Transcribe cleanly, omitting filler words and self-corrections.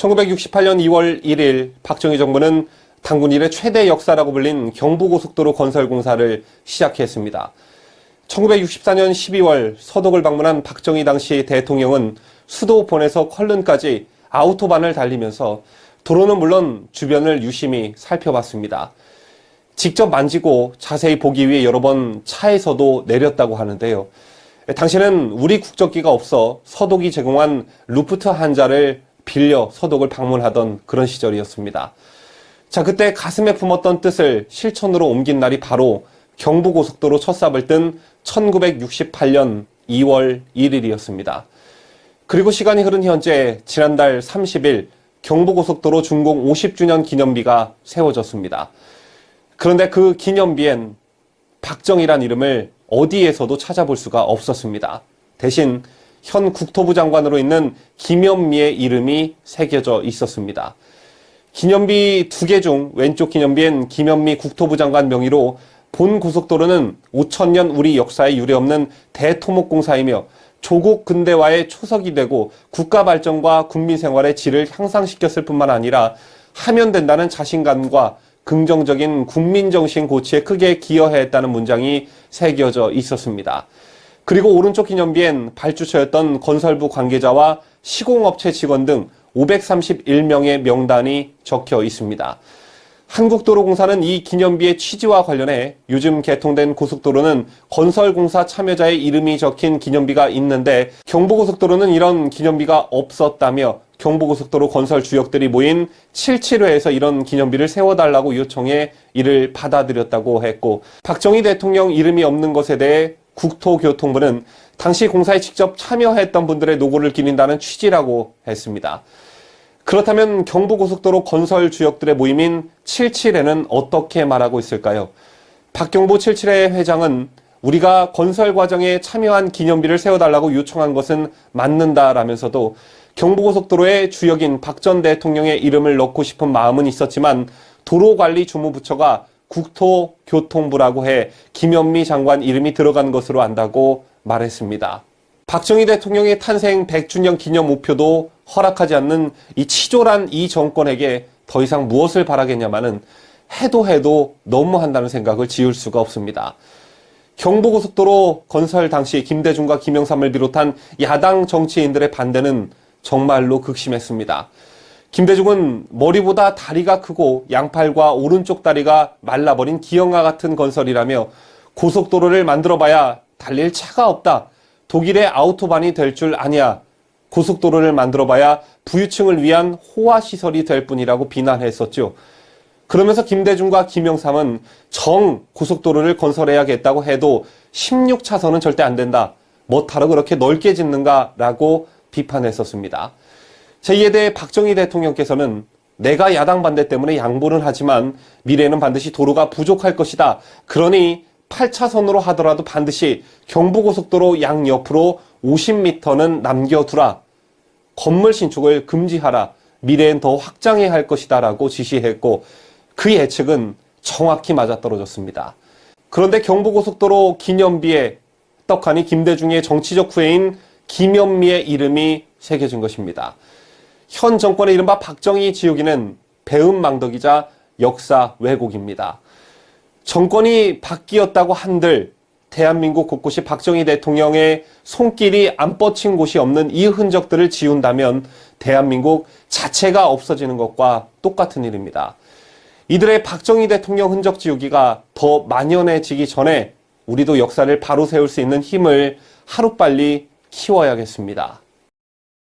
1968년 2월 1일 박정희 정부는 당군 이래 최대 역사라고 불린 경부고속도로 건설 공사를 시작했습니다. 1964년 12월 서독을 방문한 박정희 당시 대통령은 수도 본에서 컬른까지 아우토반을 달리면서 도로는 물론 주변을 유심히 살펴봤습니다. 직접 만지고 자세히 보기 위해 여러 번 차에서도 내렸다고 하는데요. 당시에는 우리 국적기가 없어 서독이 제공한 루프트한자를 빌려 서독을 방문하던 그런 시절이었습니다. 자, 그때 가슴에 품었던 뜻을 실천으로 옮긴 날이 바로 경부고속도로 첫 삽을 뜬 1968년 2월 1일이었습니다. 그리고 시간이 흐른 현재 지난달 30일 경부고속도로 준공 50주년 기념비가 세워졌습니다. 그런데 그 기념비엔 박정희란 이름을 어디에서도 찾아볼 수가 없었습니다. 대신 현 국토부 장관으로 있는 김현미의 이름이 새겨져 있었습니다. 기념비 2개 중 왼쪽 기념비엔 김현미 국토부 장관 명의로 본 고속도로는 5000년 우리 역사에 유례없는 대토목공사이며 조국 근대화의 초석이 되고 국가 발전과 국민 생활의 질을 향상시켰을 뿐만 아니라 하면 된다는 자신감과 긍정적인 국민정신 고취에 크게 기여했다는 문장이 새겨져 있었습니다. 그리고 오른쪽 기념비엔 발주처였던 건설부 관계자와 시공업체 직원 등 531명의 명단이 적혀 있습니다. 한국도로공사는 이 기념비의 취지와 관련해 요즘 개통된 고속도로는 건설공사 참여자의 이름이 적힌 기념비가 있는데 경부고속도로는 이런 기념비가 없었다며 경부고속도로 건설 주역들이 모인 77회에서 이런 기념비를 세워달라고 요청해 이를 받아들였다고 했고, 박정희 대통령 이름이 없는 것에 대해 국토교통부는 당시 공사에 직접 참여했던 분들의 노고를 기린다는 취지라고 했습니다. 그렇다면 경부고속도로 건설 주역들의 모임인 77회는 어떻게 말하고 있을까요? 박경보 77회 회장은 우리가 건설 과정에 참여한 기념비를 세워달라고 요청한 것은 맞는다라면서도 경부고속도로의 주역인 박 전 대통령의 이름을 넣고 싶은 마음은 있었지만 도로관리주무부처가 국토교통부라고 해 김현미 장관 이름이 들어간 것으로 안다고 말했습니다. 박정희 대통령의 탄생 100주년 기념 우표도 허락하지 않는 이 치졸한 이 정권에게 더 이상 무엇을 바라겠냐마는 해도 너무한다는 생각을 지울 수가 없습니다. 경부고속도로 건설 당시 김대중과 김영삼을 비롯한 야당 정치인들의 반대는 정말로 극심했습니다. 김대중은 머리보다 다리가 크고 양팔과 오른쪽 다리가 말라버린 기형아 같은 건설이라며 고속도로를 만들어봐야 달릴 차가 없다. 독일의 아우토반이 될 줄 아냐. 고속도로를 만들어봐야 부유층을 위한 호화시설이 될 뿐이라고 비난했었죠. 그러면서 김대중과 김영삼은 고속도로를 건설해야겠다고 해도 16차선은 절대 안 된다. 뭐하러 그렇게 넓게 짓는가 라고 비판했었습니다. 이에 대해 박정희 대통령께서는 내가 야당 반대 때문에 양보는 하지만 미래에는 반드시 도로가 부족할 것이다. 그러니 8차선으로 하더라도 반드시 경부고속도로 양옆으로 50m는 남겨두라. 건물 신축을 금지하라. 미래엔 더 확장해야 할 것이다 라고 지시했고, 그 예측은 정확히 맞아떨어졌습니다. 그런데 경부고속도로 기념비에 떡하니 김대중의 정치적 후예인 김현미의 이름이 새겨진 것입니다. 현 정권의 이른바 박정희 지우기는 배은망덕이자 역사 왜곡입니다. 정권이 바뀌었다고 한들 대한민국 곳곳이 박정희 대통령의 손길이 안 뻗친 곳이 없는 이 흔적들을 지운다면 대한민국 자체가 없어지는 것과 똑같은 일입니다. 이들의 박정희 대통령 흔적 지우기가 더 만연해지기 전에 우리도 역사를 바로 세울 수 있는 힘을 하루빨리 키워야겠습니다.